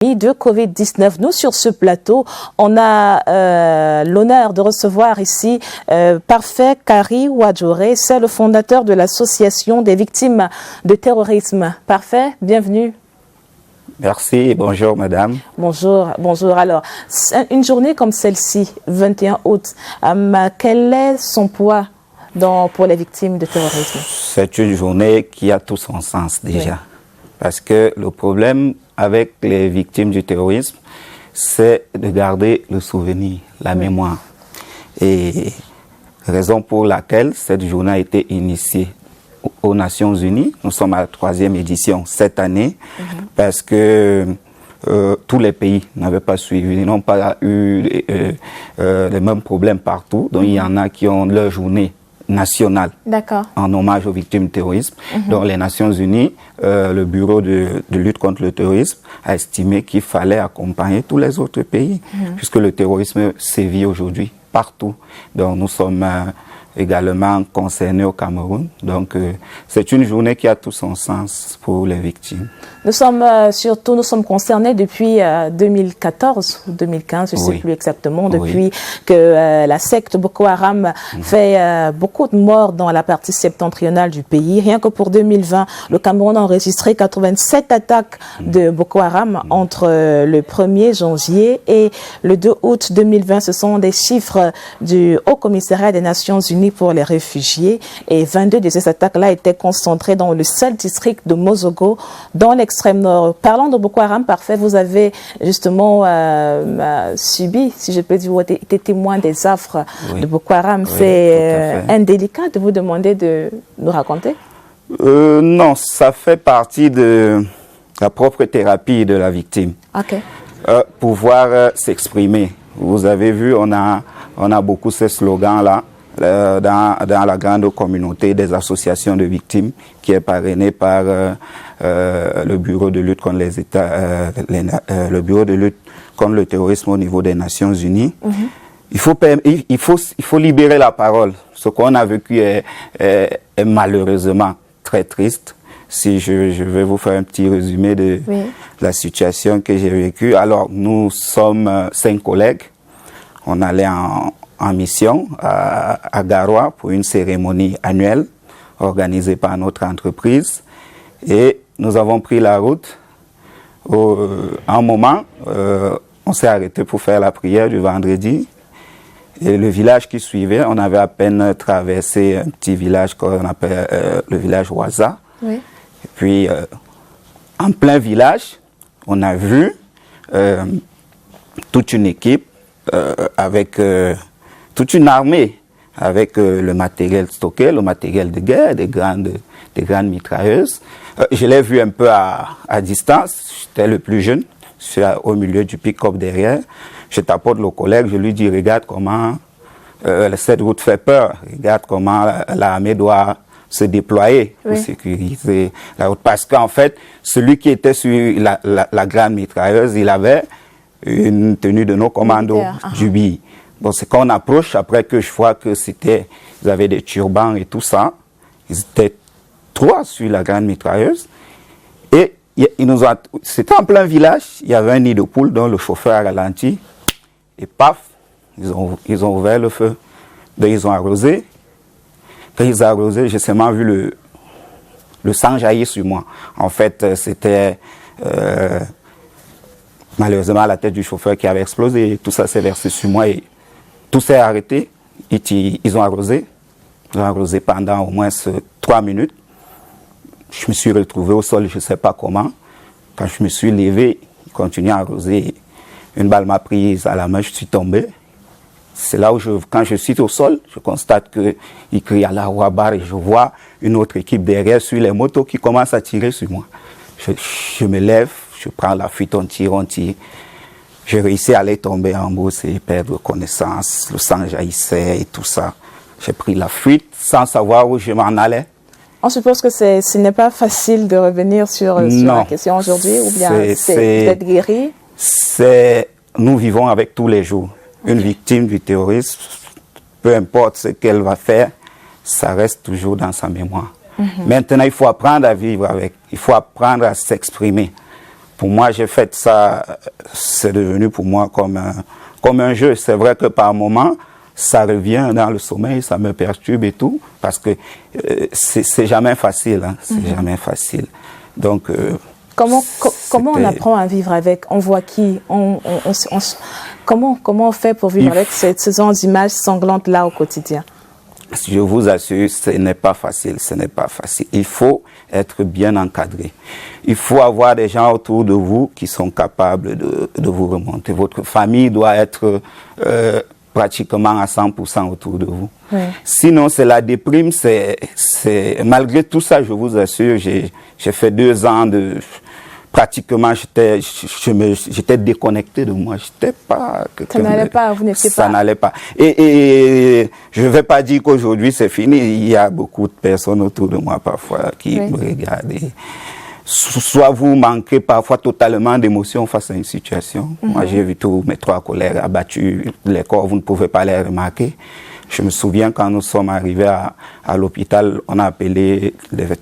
De Covid-19. Nous, sur ce plateau, on a l'honneur de recevoir ici Parfait Kari Wadjoré. C'est le fondateur de l'association des victimes de terrorisme. Parfait, bienvenue. Merci et bonjour madame. Bonjour, bonjour. Alors, une journée comme celle-ci, 21 août, quel est son poids pour les victimes de terrorisme? C'est une journée qui a tout son sens déjà. Oui. Parce que le problème avec les victimes du terrorisme, c'est de garder le souvenir, la mémoire. Et raison pour laquelle cette journée a été initiée aux Nations Unies. Nous sommes à la 3e édition cette année, parce que tous les pays n'avaient pas suivi, ils n'ont pas eu les mêmes problèmes partout. Donc il y en a qui ont leur journée nationale en hommage aux victimes du terrorisme. Donc les Nations Unies, le bureau de lutte contre le terrorisme a estimé qu'il fallait accompagner tous les autres pays, puisque le terrorisme sévit aujourd'hui partout. Donc nous sommes également concernés au Cameroun. Donc c'est une journée qui a tout son sens pour les victimes. Nous sommes concernés depuis 2014 ou 2015, je ne sais plus exactement, depuis que la secte Boko Haram fait beaucoup de morts dans la partie septentrionale du pays. Rien que pour 2020, le Cameroun a enregistré 87 attaques de Boko Haram entre le 1er janvier et le 2 août 2020. Ce sont des chiffres du Haut Commissariat des Nations Unies pour les réfugiés, et 22 de ces attaques-là étaient concentrées dans le seul district de Mozogo, dans l'extrême nord. Parlant de Boko Haram, Parfait, vous avez justement subi, si je peux dire, ou été témoin des affres de Boko Haram. C'est indélicat de vous demander de nous raconter? Non, ça fait partie de la propre thérapie de la victime. Pouvoir s'exprimer. Vous avez vu, on a beaucoup ces slogans-là dans la grande communauté des associations de victimes qui est parrainée par le bureau de lutte contre le bureau de lutte contre le terrorisme au niveau des Nations Unies. Il faut libérer la parole. Ce qu'on a vécu est malheureusement très triste. Si je vais vous faire un petit résumé de la situation que j'ai vécue. Alors, nous sommes 5 collègues. On allait en mission à Garoua pour une cérémonie annuelle organisée par notre entreprise. Et nous avons pris la route. À un moment, on s'est arrêté pour faire la prière du vendredi. Et le village qui suivait, on avait à peine traversé un petit village qu'on appelle le village Ouaza. Et puis, en plein village, on a vu toute une équipe avec toute une armée, avec le matériel stocké, le matériel de guerre, des grandes mitrailleuses. Je l'ai vu un peu à distance, j'étais le plus jeune, je suis au milieu du pick-up derrière. Je tapote le collègue, je lui dis, regarde comment cette route fait peur, regarde comment l'armée doit se déployer pour sécuriser la route. Parce qu'en fait, celui qui était sur la grande mitrailleuse, il avait une tenue de nos commandos du BI. Bon, c'est quand on approche, après que je vois que ils avaient des turbans et tout ça, ils étaient 3 sur la grande mitrailleuse. Et c'était en plein village, il y avait un nid de poule dont le chauffeur a ralenti. Et paf, ils ont ouvert le feu. Donc ils ont arrosé. Quand ils ont arrosé, j'ai seulement vu le sang jaillir sur moi. En fait, c'était malheureusement la tête du chauffeur qui avait explosé. Et tout ça s'est versé sur moi et tout s'est arrêté. Ils ont arrosé. Ils ont arrosé pendant au moins 3 minutes. Je me suis retrouvé au sol, je ne sais pas comment. Quand je me suis levé, ils continuaient à arroser. Une balle m'a prise à la main, je suis tombé. C'est là où, quand je suis au sol, je constate qu'ils crient à la Ouabar et je vois une autre équipe derrière sur les motos qui commence à tirer sur moi. Je me lève, je prends la fuite, on tire. J'ai réussi à aller tomber en brousse et perdre connaissance. Le sang jaillissait et tout ça. J'ai pris la fuite sans savoir où je m'en allais. On suppose que ce n'est pas facile de revenir sur la question aujourd'hui, ou bien c'est peut-être guéri? Nous vivons avec tous les jours. Une victime du terrorisme, peu importe ce qu'elle va faire, ça reste toujours dans sa mémoire. Maintenant, il faut apprendre à vivre avec, il faut apprendre à s'exprimer. pour moi, j'ai fait ça, c'est devenu pour moi comme un jeu. C'est vrai que par moment, ça revient dans le sommeil, ça me perturbe et tout, parce que c'est jamais facile, hein, c'est jamais facile. Donc, comment on apprend à vivre avec? On voit qui? Comment on fait pour vivre avec ce genre d'images sanglantes là au quotidien? Je vous assure, ce n'est pas facile, ce n'est pas facile. Il faut être bien encadré. Il faut avoir des gens autour de vous qui sont capables de vous remonter. Votre famille doit être pratiquement à 100% autour de vous. Oui. Sinon, c'est la déprime. Malgré tout ça, je vous assure, j'ai fait 2 ans de... Pratiquement, j'étais déconnecté de moi. J'étais pas... Ça n'allait pas, vous n'étiez pas... Ça n'allait pas. Et je ne vais pas dire qu'aujourd'hui c'est fini. Il y a beaucoup de personnes autour de moi parfois qui me regardent. Et soit vous manquez parfois totalement d'émotion face à une situation. Moi, j'ai vu tous mes 3 collègues abattus. Les corps, vous ne pouvez pas les remarquer. Je me souviens quand nous sommes arrivés à l'hôpital, on a appelé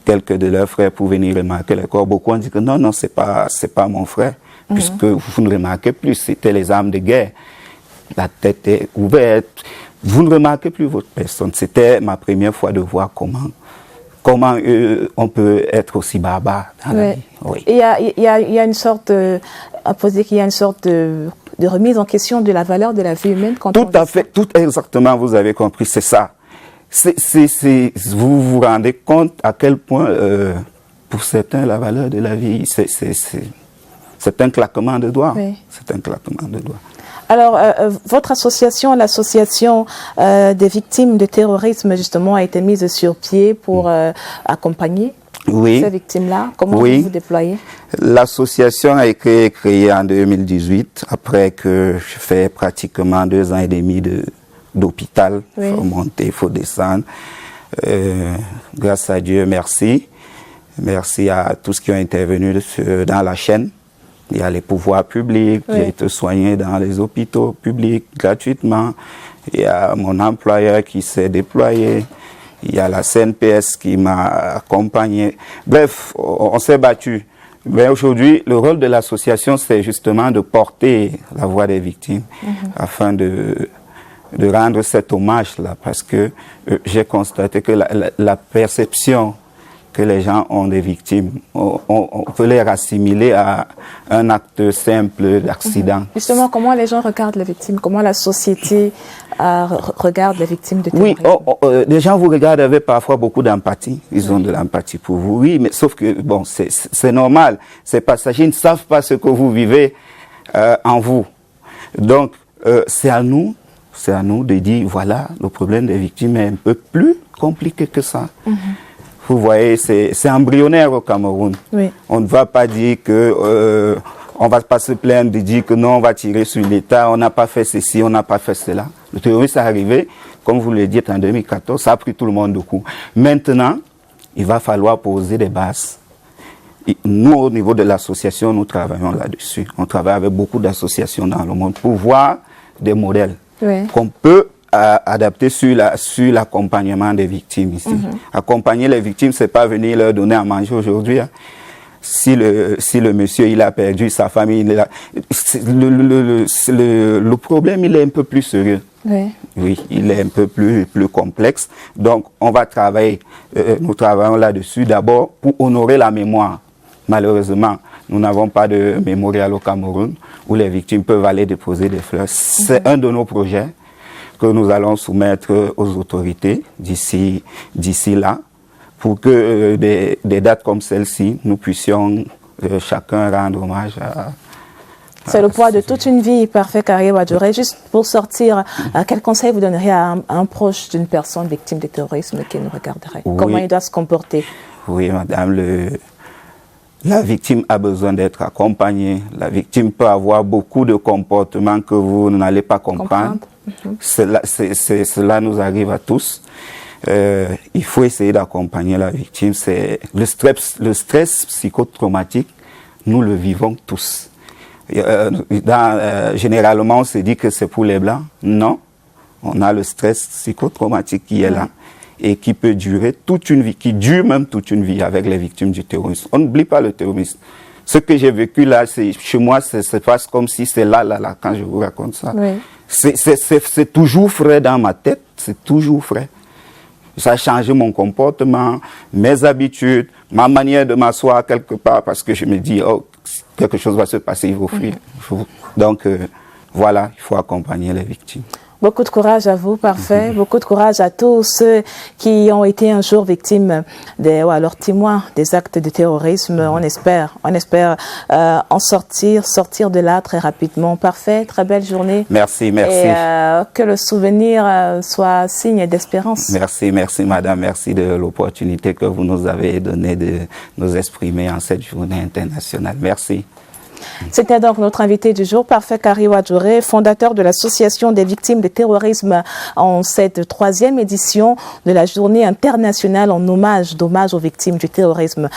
quelques de leurs frères pour venir remarquer les corps. Beaucoup ont dit que non, c'est pas mon frère, puisque vous ne remarquez plus, c'était les armes de guerre. La tête est ouverte, vous ne remarquez plus votre personne. C'était ma première fois de voir comment on peut être aussi barbare dans la vie. Oui. Il y a une sorte, à poser qu'il y a une sorte de remise en question de la valeur de la vie humaine. Tout à fait, tout exactement, vous avez compris, c'est ça. Vous vous rendez compte à quel point, pour certains, la valeur de la vie, c'est un claquement de doigts. Oui. C'est un claquement de doigts. Alors, votre association, l'association des victimes de terrorisme, justement, a été mise sur pied pour accompagner ces victimes-là. Comment vous déployez? L'association a été créée en 2018, après que je fais pratiquement 2 ans et demi d'hôpital. Il faut monter, il faut descendre. Grâce à Dieu, merci. Merci à tous qui ont intervenu dans la chaîne. Il y a les pouvoirs publics, j'ai été soigné dans les hôpitaux publics gratuitement. Il y a mon employeur qui s'est déployé. Il y a la CNPS qui m'a accompagné. Bref, on s'est battu. Mais aujourd'hui, le rôle de l'association, c'est justement de porter la voix des victimes afin de rendre cet hommage-là. Parce que j'ai constaté que la perception que les gens ont des victimes, on peut les rassimiler à un acte simple d'accident. Justement, comment les gens regardent les victimes? Comment la société regarde les victimes de terrorisme? Oui, les gens vous regardent avec parfois beaucoup d'empathie. Ils ont de l'empathie pour vous. Oui, mais sauf que, bon, c'est normal. C'est passager. Ils ne savent pas ce que vous vivez en vous. Donc, c'est à nous de dire, voilà, le problème des victimes est un peu plus compliqué que ça. Vous voyez, c'est embryonnaire au Cameroun. Oui. On ne va pas dire que on va pas se plaindre de dire que non, on va tirer sur l'État, on n'a pas fait ceci, on n'a pas fait cela. Le terrorisme est arrivé, comme vous le dites, en 2014, ça a pris tout le monde de coup. Maintenant, il va falloir poser des bases. Et nous, au niveau de l'association, nous travaillons là-dessus. On travaille avec beaucoup d'associations dans le monde pour voir des modèles qu'on peut adapter sur l'accompagnement des victimes ici. Accompagner les victimes, c'est pas venir leur donner à manger aujourd'hui. Hein. Si le monsieur il a perdu sa famille, le problème il est un peu plus sérieux. Oui, il est un peu plus complexe. Donc on va travailler, nous travaillons là-dessus d'abord pour honorer la mémoire. Malheureusement, nous n'avons pas de mémorial au Cameroun où les victimes peuvent aller déposer des fleurs. C'est un de nos projets que nous allons soumettre aux autorités d'ici là, pour que des dates comme celle-ci, nous puissions chacun rendre hommage à... C'est le poids de toute une vie, parfait, Karia Ouadjoré. Juste pour sortir, quel conseil vous donneriez à un proche d'une personne victime de terrorisme qui nous regarderait? Comment il doit se comporter? Oui, madame, la victime a besoin d'être accompagnée. La victime peut avoir beaucoup de comportements que vous n'allez pas comprendre. Cela nous arrive à tous. Il faut essayer d'accompagner la victime. Le stress psychotraumatique, nous le vivons tous. Généralement, on se dit que c'est pour les Blancs. Non, on a le stress psychotraumatique qui est là et qui peut durer toute une vie, qui dure même toute une vie avec les victimes du terrorisme. On n'oublie pas le terrorisme. Ce que j'ai vécu là, chez moi, ça se passe comme si c'est là, quand je vous raconte ça. Oui. C'est toujours frais dans ma tête, c'est toujours frais. Ça a changé mon comportement, mes habitudes, ma manière de m'asseoir quelque part, parce que je me dis, oh, quelque chose va se passer, il faut fuir. Donc, voilà, il faut accompagner les victimes. Beaucoup de courage à vous, parfait. Beaucoup de courage à tous ceux qui ont été un jour victimes ou alors témoins des actes de terrorisme. On espère en sortir de là très rapidement. Parfait, très belle journée. Merci, merci. Et que le souvenir soit signe d'espérance. Merci, merci madame. Merci de l'opportunité que vous nous avez donnée de nous exprimer en cette journée internationale. Merci. C'était donc notre invité du jour, Parfait Kari Ouadjouré, fondateur de l'Association des victimes de terrorisme en cette 3e édition de la journée internationale en hommage aux victimes du terrorisme.